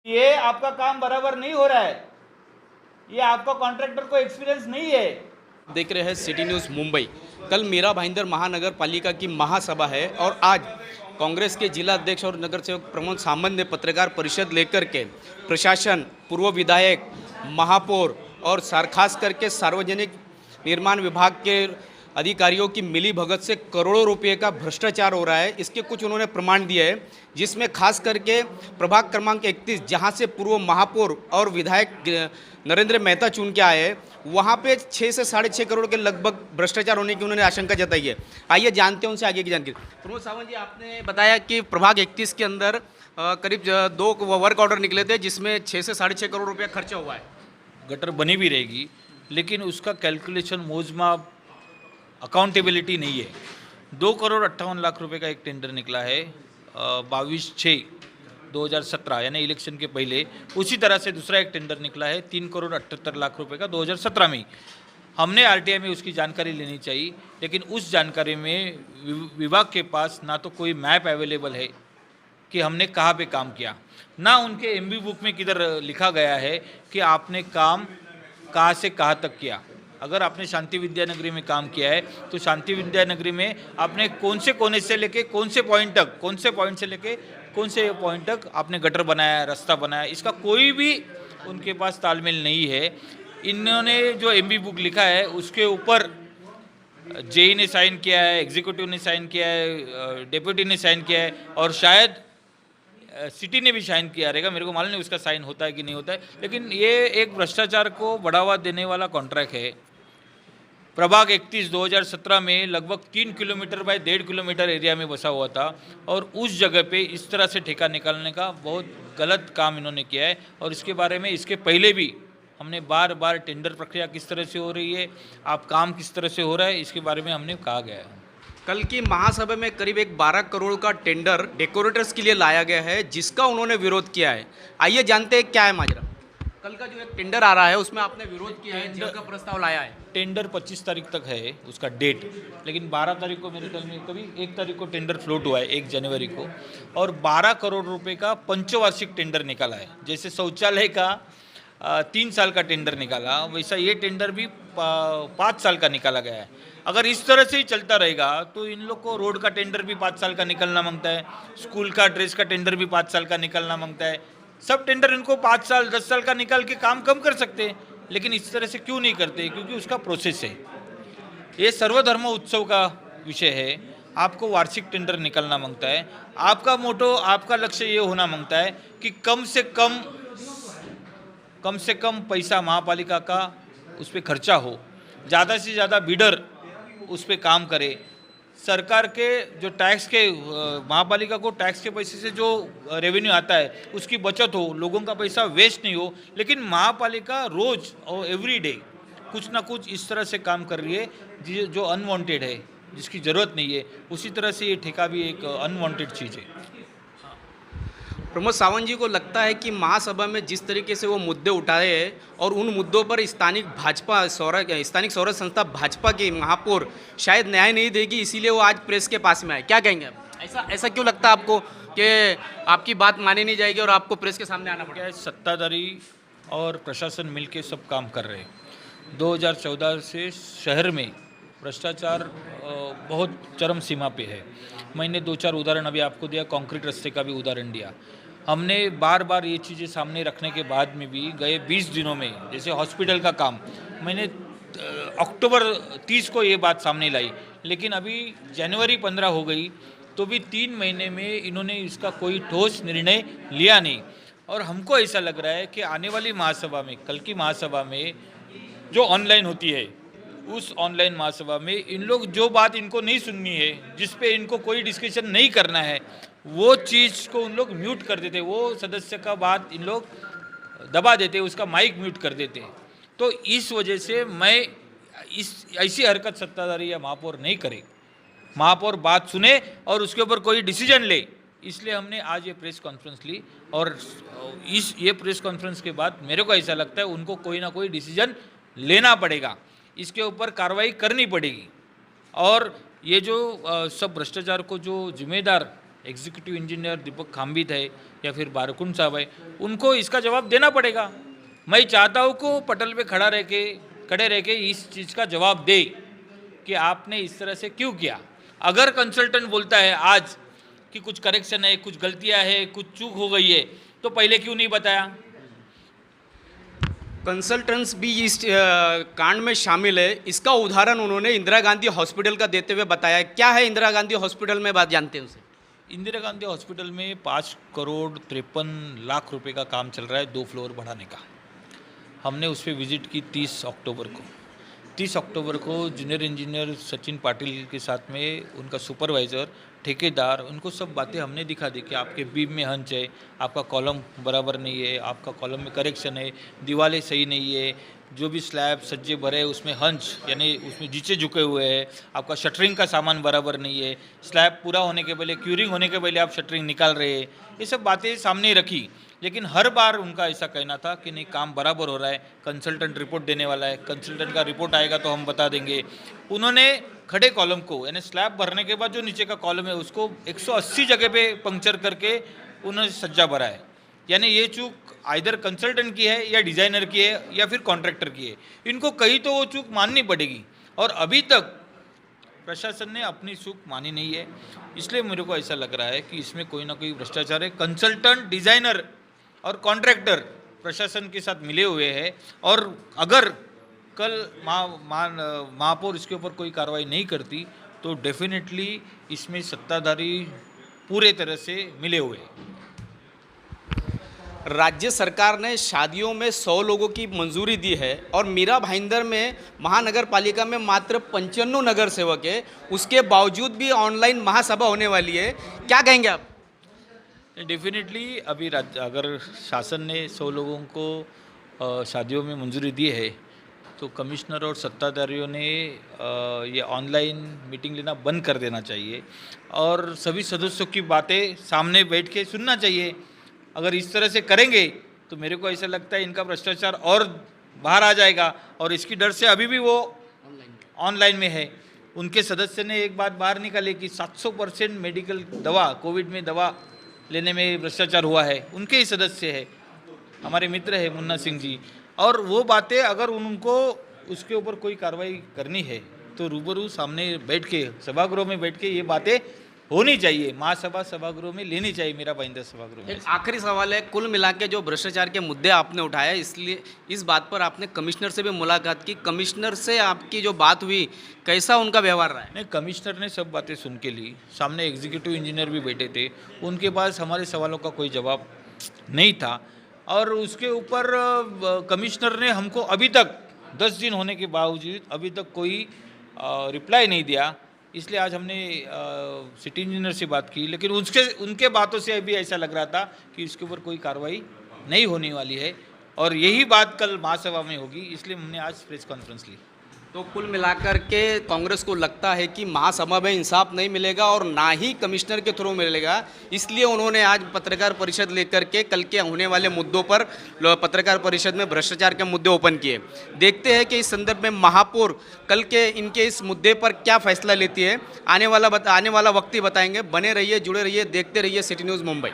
ये आपका काम बराबर नहीं हो रहा है, ये आपका कॉन्ट्रैक्टर को एक्सपीरियंस नहीं है। देख रहे हैं सिटी न्यूज़ मुंबई। कल मीरा भाईंदर महानगर पालिका की महासभा है और आज कांग्रेस के जिला अध्यक्ष और नगर सेवक प्रमोद सामंत ने पत्रकार परिषद लेकर के प्रशासन, पूर्व विधायक, महापौर और खास करके सार्वजनिक निर्माण विभाग के अधिकारियों की मिली भगत से करोड़ों रुपए का भ्रष्टाचार हो रहा है, इसके कुछ उन्होंने प्रमाण दिए हैं, जिसमें खास करके प्रभाग क्रमांक 31 जहां से पूर्व महापौर और विधायक नरेंद्र मेहता चुन के आए हैं, वहां पे 6 से 6.5 करोड़ के लगभग भ्रष्टाचार होने की उन्होंने आशंका जताई है। आइए जानते हैं उनसे आगे की जानकारी। प्रमोद सावंत जी, आपने बताया कि प्रभाग 31 के अंदर करीब 2 वर्क ऑर्डर निकले थे जिसमें 6 से 6.5 करोड़ रुपया खर्चा हुआ है। गटर बनी भी रहेगी, लेकिन उसका कैलकुलेशन, मोजमाप, अकाउंटेबिलिटी नहीं है। 2 करोड़ 58 लाख रुपए का एक टेंडर निकला है 22/6/2017 यानी इलेक्शन के पहले। उसी तरह से दूसरा एक टेंडर निकला है 3 करोड़ 78 लाख रुपए का 2017 में। हमने आरटीआई में उसकी जानकारी लेनी चाहिए, लेकिन उस जानकारी में विभाग के पास ना तो कोई मैप अवेलेबल है कि हमने कहाँ पे काम किया, ना उनके एमबी बुक में किधर लिखा गया है कि आपने काम कहाँ से कहाँ तक किया। अगर आपने शांति विद्यानगरी में काम किया है तो शांति विद्यानगरी में आपने कौन से कोने से लेके कौन से पॉइंट तक, कौन से पॉइंट से लेके कौन से पॉइंट तक आपने गटर बनाया, रास्ता बनाया, इसका कोई भी उनके पास तालमेल नहीं है। इन्होंने जो एमबी बुक लिखा है उसके ऊपर जेई ने साइन किया है, एग्जीक्यूटिव ने साइन किया है, डेप्यूटी ने साइन किया है और शायद सिटी ने भी साइन किया रहेगा। मेरे को मालूम नहीं उसका साइन होता है कि नहीं होता है, लेकिन ये एक भ्रष्टाचार को बढ़ावा देने वाला कॉन्ट्रैक्ट है। प्रभाग 31 2017 में लगभग 3 किलोमीटर बाय 1.5 किलोमीटर एरिया में बसा हुआ था और उस जगह पे इस तरह से ठेका निकालने का बहुत गलत काम इन्होंने किया है। और इसके बारे में इसके पहले भी हमने बार बार टेंडर प्रक्रिया किस तरह से हो रही है, आप काम किस तरह से हो रहा है, इसके बारे में हमने कहा गया है। कल की महासभा में करीब एक 12 करोड़ का टेंडर डेकोरेटर्स के लिए लाया गया है, जिसका उन्होंने विरोध किया है। आइए जानते हैं क्या है माजरा। कल का जो एक टेंडर आ रहा है उसमें आपने विरोध किया है, जिसका प्रस्ताव लाया है। टेंडर 25 तारीख तक है उसका डेट, लेकिन 12 तारीख को मेरे ख्याल में कभी 1 तारीख को टेंडर फ्लोट हुआ है 1 जनवरी को, और 12 करोड़ रुपए का पंचवार्षिक टेंडर निकाला है। जैसे शौचालय का 3 साल का टेंडर निकाला, वैसा ये टेंडर भी 5 साल का निकाला गया है। अगर इस तरह से ही चलता रहेगा तो इन लोग को रोड का टेंडर भी 5 साल का निकलना मांगता है, स्कूल का ड्रेस का टेंडर भी 5 साल का निकलना मांगता है। सब टेंडर इनको 5 साल 10 साल का निकाल के काम कम कर सकते हैं, लेकिन इस तरह से क्यों नहीं करते? क्योंकि उसका प्रोसेस है। ये सर्वधर्म उत्सव का विषय है, आपको वार्षिक टेंडर निकलना मांगता है। आपका मोटो, आपका लक्ष्य ये होना मांगता है कि कम से कम पैसा महापालिका का उस पर खर्चा हो, ज़्यादा से ज़्यादा बिडर उस पर काम करे। सरकार के जो टैक्स के, महापालिका को टैक्स के पैसे से जो रेवेन्यू आता है उसकी बचत हो, लोगों का पैसा वेस्ट नहीं हो। लेकिन महापालिका रोज़ और एवरी डे कुछ ना कुछ इस तरह से काम कर रही है जो अनवांटेड है, जिसकी ज़रूरत नहीं है। उसी तरह से ये ठेका भी एक अनवांटेड चीज़ है। प्रमोद सावंत जी को लगता है कि महासभा में जिस तरीके से वो मुद्दे उठाए हैं और उन मुद्दों पर स्थानिक स्वराज संस्था भाजपा की महापौर शायद न्याय नहीं देगी, इसीलिए वो आज प्रेस के पास में आए। क्या कहेंगे आप? ऐसा क्यों लगता है आपको कि आपकी बात मानी नहीं जाएगी और आपको प्रेस के सामने आना पड़ेगा? सत्ताधारी और प्रशासन मिलके सब काम कर रहे हैं। 2014 से शहर में भ्रष्टाचार बहुत चरम सीमा पे है। मैंने 2-4 उदाहरण अभी आपको दिया, कंक्रीट रास्ते का भी उदाहरण दिया। हमने बार बार ये चीज़ें सामने रखने के बाद में भी गए 20 दिनों में, जैसे हॉस्पिटल का काम, मैंने अक्टूबर 30 को ये बात सामने लाई, लेकिन अभी जनवरी 15 हो गई तो भी 3 महीने में इन्होंने इसका कोई ठोस निर्णय लिया नहीं। और हमको ऐसा लग रहा है कि आने वाली महासभा में, कल की महासभा में जो ऑनलाइन होती है, उस ऑनलाइन महासभा में इन लोग जो बात इनको नहीं सुननी है, जिस पे इनको कोई डिस्कशन नहीं करना है, वो चीज़ को उन लोग म्यूट कर देते, वो सदस्य का बात इन लोग दबा देते, उसका माइक म्यूट कर देते। तो इस वजह से मैं ऐसी हरकत सत्ताधारी या महापौर नहीं करे। महापौर बात सुने और उसके ऊपर कोई डिसीजन ले, इसलिए हमने आज ये प्रेस कॉन्फ्रेंस ली। और ये प्रेस कॉन्फ्रेंस के बाद मेरे को ऐसा लगता है उनको कोई ना कोई डिसीजन लेना पड़ेगा, इसके ऊपर कार्रवाई करनी पड़ेगी। और ये जो सब भ्रष्टाचार को जो जिम्मेदार एग्जीक्यूटिव इंजीनियर दीपक खाम्बित है या फिर बारकुंड साहब है, उनको इसका जवाब देना पड़ेगा। मैं चाहता हूँ कि पटल पे खड़े रह के इस चीज़ का जवाब दे कि आपने इस तरह से क्यों किया। अगर कंसल्टेंट बोलता है आज कि कुछ करेक्शन है, कुछ गलतियां है, कुछ चूक हो गई है, तो पहले क्यों नहीं बताया। कंसल्टेंट्स भी इस कांड में शामिल है। इसका उदाहरण उन्होंने इंदिरा गांधी हॉस्पिटल का देते हुए बताया। क्या है इंदिरा गांधी हॉस्पिटल में, बात जानते हैं उनसे। इंदिरा गांधी हॉस्पिटल में 5 करोड़ 53 लाख रुपए का काम चल रहा है 2 फ्लोर बढ़ाने का। हमने उस पर विजिट की 30 अक्टूबर को जूनियर इंजीनियर सचिन पाटिल के साथ में उनका सुपरवाइज़र, ठेकेदार, उनको सब बातें हमने दिखा दी कि आपके बीम में हंच है, आपका कॉलम बराबर नहीं है, आपका कॉलम में करेक्शन है, दीवारें सही नहीं है, जो भी स्लैब सज्जे भरे उसमें हंच यानी उसमें नीचे झुके हुए हैं, आपका शटरिंग का सामान बराबर नहीं है, स्लैब पूरा होने के पहले, क्यूरिंग होने के पहले आप शटरिंग निकाल रहे हैं। ये सब बातें सामने रखी, लेकिन हर बार उनका ऐसा कहना था कि नहीं काम बराबर हो रहा है, कंसल्टेंट रिपोर्ट देने वाला है, कंसल्टेंट का रिपोर्ट आएगा तो हम बता देंगे। उन्होंने खड़े कॉलम को यानी स्लैब भरने के बाद जो नीचे का कॉलम है उसको 180 जगह पे पंक्चर करके उन्होंने सज्जा भरा है। यानी ये चूक आइदर कंसल्टेंट की है या डिज़ाइनर की है या फिर कॉन्ट्रैक्टर की है। इनको कहीं तो वो चूक माननी पड़ेगी और अभी तक प्रशासन ने अपनी चूक मानी नहीं है। इसलिए मेरे को ऐसा लग रहा है कि इसमें कोई ना कोई भ्रष्टाचार है। कंसल्टेंट, डिज़ाइनर और कॉन्ट्रैक्टर प्रशासन के साथ मिले हुए हैं और अगर कल महापौर इसके ऊपर कोई कार्रवाई नहीं करती तो डेफिनेटली इसमें सत्ताधारी पूरे तरह से मिले हुए हैं। राज्य सरकार ने शादियों में 100 लोगों की मंजूरी दी है और मीरा भाईंदर में महानगर पालिका में मात्र 95 नगर सेवक है। उसके बावजूद भी ऑनलाइन महासभा होने वाली है। क्या कहेंगे आप? डेफिनेटली अभी अगर शासन ने 100 लोगों को शादियों में मंजूरी दी है तो कमिश्नर और सत्ताधारियों ने ये ऑनलाइन मीटिंग लेना बंद कर देना चाहिए और सभी सदस्यों की बातें सामने बैठ के सुनना चाहिए। अगर इस तरह से करेंगे तो मेरे को ऐसा लगता है इनका भ्रष्टाचार और बाहर आ जाएगा और इसकी डर से अभी भी वो ऑनलाइन में है। उनके सदस्य ने एक बात बाहर निकाली कि 700% मेडिकल दवा, कोविड में दवा लेने में भ्रष्टाचार हुआ है। उनके ही सदस्य है, हमारे मित्र है मुन्ना सिंह जी। और वो बातें अगर उनको उसके ऊपर कोई कार्रवाई करनी है तो रूबरू सामने बैठ के सभागृह में बैठ के ये बातें होनी चाहिए। महासभा सभागृह में लेनी चाहिए, मीरा भाईंदर सभागृह में। एक आखिरी सवाल है, कुल मिला के जो भ्रष्टाचार के मुद्दे आपने उठाए, इसलिए इस बात पर आपने कमिश्नर से भी मुलाकात की। कमिश्नर से आपकी जो बात हुई, कैसा उनका व्यवहार रहा है? नहीं, कमिश्नर ने सब बातें सुन के ली। सामने एग्जीक्यूटिव इंजीनियर भी बैठे थे, उनके पास हमारे सवालों का कोई जवाब नहीं था और उसके ऊपर कमिश्नर ने हमको अभी तक 10 दिन होने के बावजूद अभी तक कोई रिप्लाई नहीं दिया। इसलिए आज हमने सिटी इंजीनियर से बात की, लेकिन उनके बातों से अभी ऐसा लग रहा था कि इसके ऊपर कोई कार्रवाई नहीं होने वाली है और यही बात कल महासभा में होगी। इसलिए हमने आज प्रेस कॉन्फ्रेंस ली। तो कुल मिलाकर के कांग्रेस को लगता है कि महासभा में इंसाफ नहीं मिलेगा और ना ही कमिश्नर के थ्रू मिलेगा। इसलिए उन्होंने आज पत्रकार परिषद लेकर के कल के होने वाले मुद्दों पर पत्रकार परिषद में भ्रष्टाचार के मुद्दे ओपन किए। देखते हैं कि इस संदर्भ में महापौर कल के इनके इस मुद्दे पर क्या फैसला लेती है। आने वाला वक्त ही बताएंगे। बने रहिए, जुड़े रहिए, देखते रहिए सिटी न्यूज़ मुंबई।